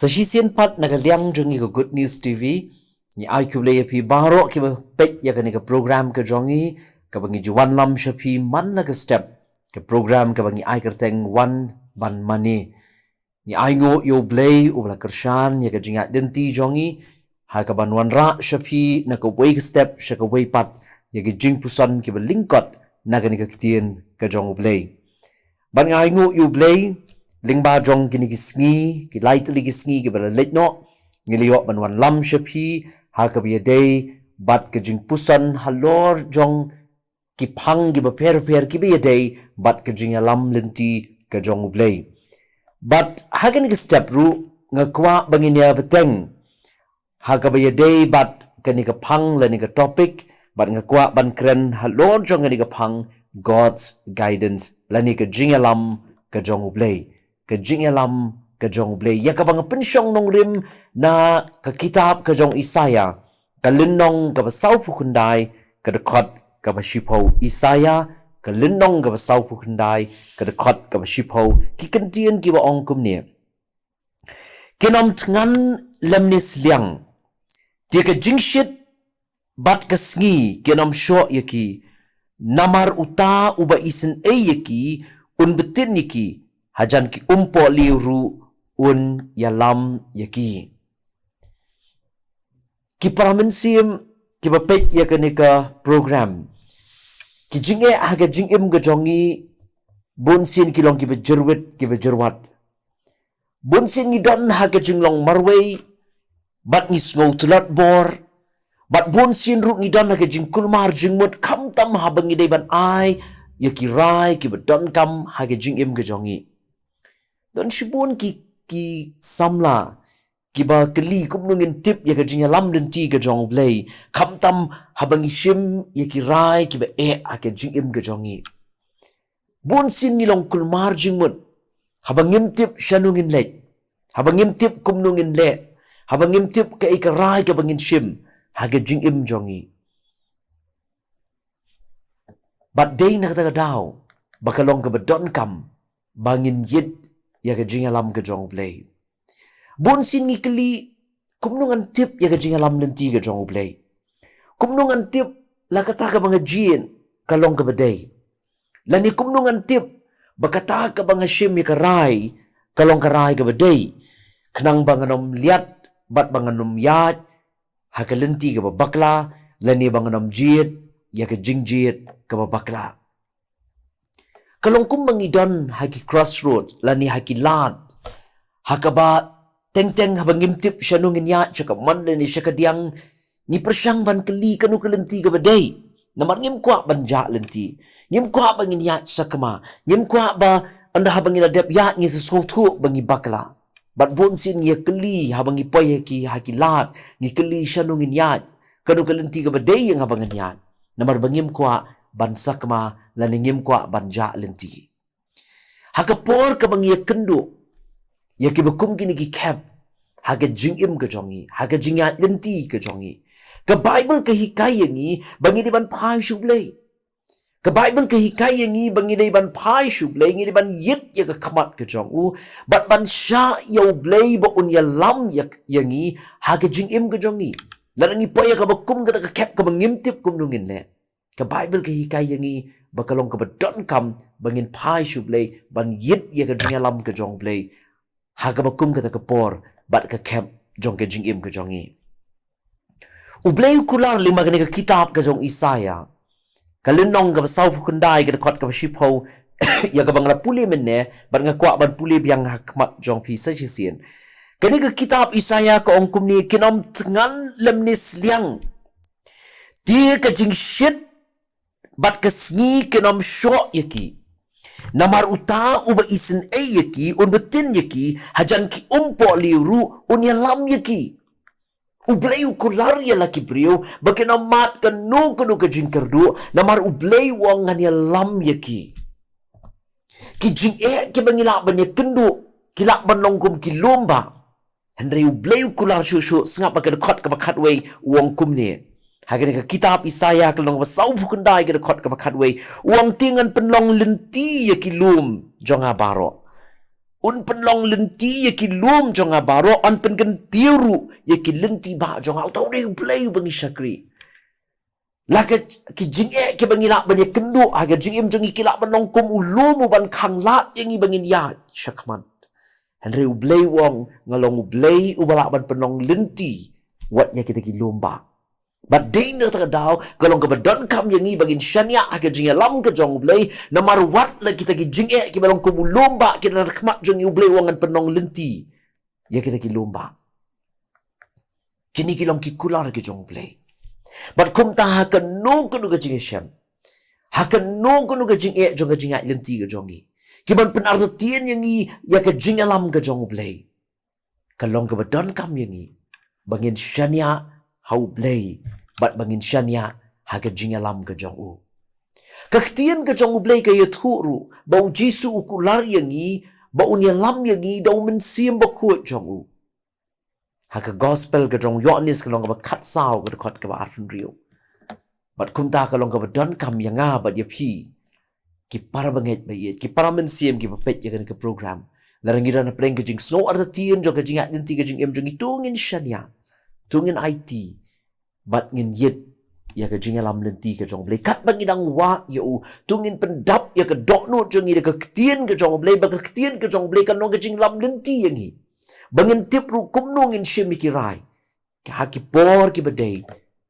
Sasisian pat nagaliang jongi ko Good News TV ni U Blei pi baro ki pet ya ka program ka jongi ka bangi wanlam shapi manla ka step ka program ka bangi kyrteng WAN BAN MANE ni ngo U Blei U kershan ya ka jingat denti jongi ha ka ban wanra shapi na ka iwei step sha ka iwei pat ya ka jingpuson ki lyngkot na ka Ktien ka Jong U Blei ban ngo U Blei lingba jong kini ki sngi ki light li ki sngi ki bala letno ngiliyo ban wanlam shapi ha ka bi day bat ka jingpuson halor jong ki phang ki ba per ki bi day bat ka jingialam lenti ka Jong U Blei but ha ka ni step ru ngakwa banginya beteng ha ka bi day bat ka ni ka phang la ni ka topic bat ngakwa ban kren halor jong ni ka phang God's guidance la ni ka jingialam ka Jong U Blei ka Jingialam ka Jong U Blei ya ka bang pensyong nong rim na ka kitab ka Jong Isaya ka linnong ka basaw pukundai ka dekot ka basipaw Isaya ka linnong ka basaw pukundai ka dekot ka basipaw ki Kentien ki ba ong kumne kinom tngan lemnis liang dia ka jingshit bat ka sngi kinom sho yaki namar uta uba isen yaki un betin yaki hajan ki umpo liuru un yalam yaki ki para mynsiem ki bapet ya ka program ki jinge haga jingim ga jongi bunsin ki long ki bejerwet ki bejerwat bunsin ni don haga jinglong marway bat ni sngau tulat bor bat bunsin ru ni don haga jingkulmar jingmut kamtam habang idai ban ai yaki rai ki bedon kam haga jingim ga jongi don shibun ki samla ki ba keli kumnungin tip ya ka jingialam lenti ka Jong U Blei kamtam habang Syiem ya ki rai ki ba aka jingim ka jongi bun sin nilong kulmar jingmut habang tip shanungin le habang tip kumnungin le habang tip ka rai ka bangin Syiem haga jingim jongi but day na kata daw bakalong ka ba don kam bangin yit ya ka jingialam ka Jong U Blei bun sin ni keli kumnungan tip ya ka jingialam lenti ka Jong U Blei kumnungan tip la kata ka mga jien kalong ka baday lani kumnungan tip bakata ka mga Syiem ya ka rai kalong ka rai ka baday khnang banganom liat bat banganom yat ha ka lenti ka babakla lani banganom jiet ya ka jingjiet ka babakla kalong kumbang idon haki crossroads lani haki lad hakaba teng habang ngimtip siya nungin ya tsaka manla ni siya kadiang ni persyang ban keli kanu kelenti ka baday namar ngim kwa ban ja lenti ngim kwa bangin ya sa kama ngim kwa ba anda habang inadep ya ngi sesuatu bangi bakla bat bonsin ya keli habang ipoy haki lad ni keli siya nungin ya kanu kelenti ka baday yang habang ya namar bangim kwa ban sakma laningim kwa banja lenti hakapor ka bang yakendu yakibakum kini ki kap haga jingim ka jongi haga jingat lenti ka jongi ka bible ka hikayangi bangi di ban pai shublei ka bible ka hikayangi bangi di ban pai shublei ngi di ban yit ya ka kamat ka jongu bat ban sha U Blei ba un ya lam yangi haga jingim ka jongi lanangi poya ka bakum ka kap ka bangimtip kum nungin le ka bible ka hikayangi bakalong ka badon kam bangin pai shublei ban yit ya ka jingialam ka Jong Blei haga bakum ka kapor bat ka kep jong ka jingim ka jongi U Blei kular lima ka kitab ka Jong Isaya kalinong ka basaw pukundai ka dekot ka basipaw ya ka bangla puli menne bat nga kwa ban puli biang hakmat jong pi sajisien kani ka kitab Isaya ka ong kumni kinom tngan lemnis liang dia ka jingshit bat ka sngi kinom sho yaki namar uta uba isen yaki un betin yaki hajan ki umpo liuru un yalam yaki U Blei kular ya laki brio bakinom mat ka no kuno ka jingkerdu namar U Blei wang ngan yalam yaki ki jing ki bangila ban yakendu kilak ban longkum ki lomba Henry U Blei kular shushu sngap ka dekot ka bakatway wong kumne Hagan ka kitab Isaya kalong basaw pukundai ka dekot ka bakatway uang tingan penlong lenti ya kilum jonga baro un penlong lenti ya ki lum jonga baro on pen kan tiru ya ki lenti ba jonga tau dei play bangi syakri laka ki jinge ki bangi lak bani kendu aga jingim jongi ki lak banong kum ulum ban khang lat yangi bangin ya syakman Henry U Blei wong ngalong U Blei u balak ban penong lenti watnya kita ki lum ba but day na tagadaw kalong kabadon kam yangi bangin syanya aga jingialam ka jong U Blei na marwat la kita ki jinge ki balong kum ulum ba ki na rakmat jongi U Blei wong an penong lenti ya kita ki lum ba kini ki long ki kular ki jong U Blei but kum ta hakan no kunu ka jingiasem hakan no kunu ka jinge jong ka jinga lenti ka jongi kiban penartian yangi ya ka jingialam ka jong U Blei kalong kabadon kam yangi bangin syanya hau Blei bat bangin syanya haga jingialam ka jong U Ka Ktien ka jong U Blei ka yathuru ba U Jisu ukular yangi ba unyalam yangi da mynsiem ba kuat jong U haga gospel ka jong Yohanes kalong ka khat sao ka khot ka ba arun rio bat kumta kalong ka don kam yanga bat ya phi ki para banget ba yet ki para mynsiem ki papet ya ka program larangira na pleng ka jing snow artien jong ka jinga dinti ka jing em jong itungin syanya tungin IT bat ngin yet ya ka jingialam lenti ka jong Blei kat bangidang wa ya u tungin pendap ya ka dokno jong i ka Ktien ka jong Blei ba ka Ktien ka jong Blei kan no ka jingialam lenti yangi bangin tip ru kumno ngin Syiem ki rai ka ha ki por ki badai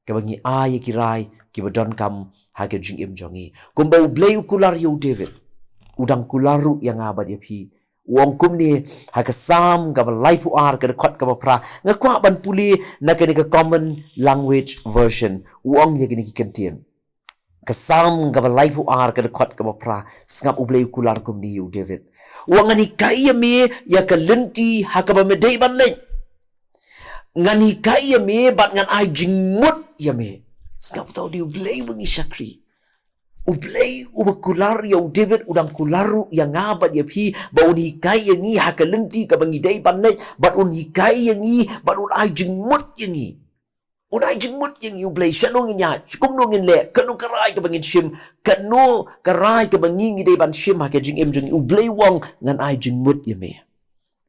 ka bangi a ya ki rai ki badon kam ha ka jingim jongi kumba U Blei ukular yu David udang kularu yang abad ya phi wong kum ni ha ka sam ka life ar ka khot ka pra nga kwa ban puli na ka ni ka common language version wong ye ni ki Ktien ka sam ka life ar ka khot ka pra ngap U Blei kular kum ni yu David wong ani kai me ya ka lenti ha ka ba medei ban le ngani kai me bat ngan ai jingmut ya me ngap tau di U Blei bungi syakri U Blei ubakular ya U David udang kularu yang ngabat ya phi ba un hikai yangi haka lenti ka bangi dai banai bat un hikai yangi bat un ai jingmut yangi un ai jingmut yangi U Blei shanong nya kum no ngin le kanu karai ka bangin Syiem kanu karai ka bangi ngi dai ban Syiem haka jingim jing U Blei wong ngan ai jingmut ya me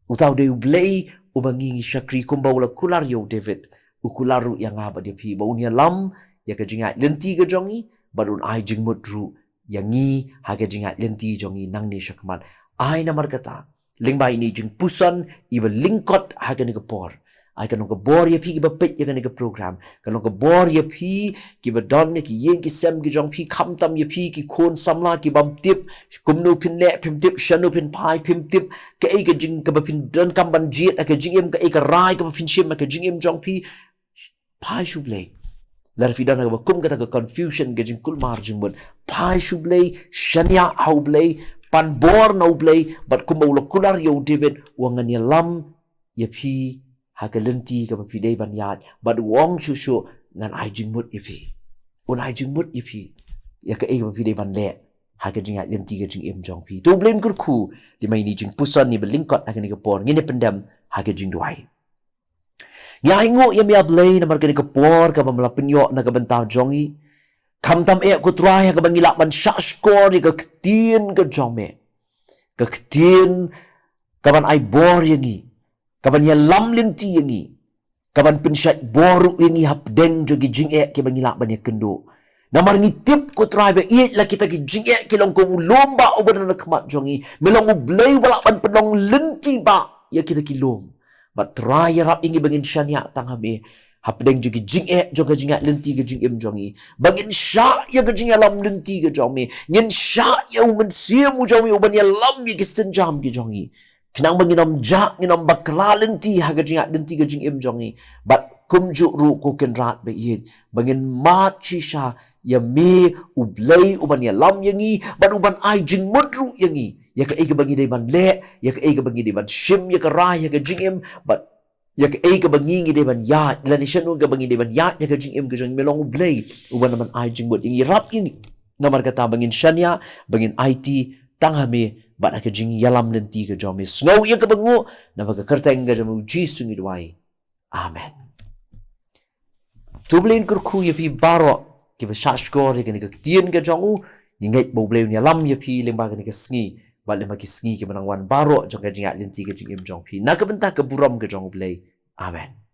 utau de U Blei ubangi ngi syakri kum ba ula kular ya U David ukularu yang ngabat ya phi ba un ya lam ya ka jinga lenti ka jongi barun ai jingmut ru yangi haga jinga lenti jongi nangni syakmal ai namar kata lingba ini jingpuson iba lyngkot haga ni por ai kan ko bor ya phi ki bapet ya kan ni program kan ko bor ya phi ki badon ni ki yeng ki sem ki jong phi kham tam ya phi ki khon samla ki bam tip kumno phin ne phim tip shanu phin pai phim tip ka ai ka jing ka ba phin don kam ban jiet ka jingem ka ai ka rai ka ba phin Syiem ka jingem jong phi pai U Blei lar fidan ka kum kata ka confusion ke jing kul mar jing bun pai U Blei syanya U Blei pan bor na U Blei bat kum ba kular ya U David wangan ya lam ya phi ha ka lenti ka ba phi dei ban yat bat wong shu shu ngan ai jing mut ya phi un ai jing mut ya phi ya ka ba phi dei ban le ha ka jing lenti ka jing em jong phi tu blame kur khu di mai ni jing pusan ni belingkot ha ka ni ka por ngine pendam ha ka jing duai ya ingo ya mi Blei na marga ni ka por ka ba malapinyo na ka bantao jongi kam tam e ko try ka bangila man sha score ni ka Ktien ka jong me ka Ktien ka ban ai bor yangi ka ban ya lam lenti yangi ka ban pinshat boru yangi hap den jogi jing e ke bangila ban ya kendo na marngi tip ko try ba it la kita ki jing e ki long ko lomba over na kmat jongi melong U Blei wala ban penong lenti ba ya kita ki lom but try iarap ingi bangin syanya tangame hapdeng jogi jing e joga jinga lenti ke jingim jongi bangin sya ya ke jingialam lenti ke jongi ngin sya ya mynsiem u jongi uban ya lam ya ke senjam ke jongi khnang banginam ja nginam bakla lenti ha ke jinga lenti ke jingim jongi but kumju ru ko ken rat be yit bangin mat chi sha ya me U Blei uban ya lam yangi but uban ai jingmut ru yangi ya ka ega bangi dei ban le ya ka ega bangi dei ban Syiem ya ka rai ya ka jingim but ya ka ega bangi ngi dei ban ya la ni shanu ka bangi dei ban ya ya ka jingim ka jing melong U Blei uban man ai jingbut ingi rap ini namar kata bangin syanya bangin IT tangame bat ka jing yalam lenti ka jome sngow ya ka bangu na ka kyrteng ka jamu U Jisu ngi duai amen tublin kurku ya pi baro ki ba shashkor ya ka Ktien ka jongu ngai bo Blei ya lam ya pi lemba ka ni ka sngi Wanlam ki sngi ke menang wan baro jong ka jingak linti ke jingim jong pi. Na ke bentak ke buram ke jong blei. Amen.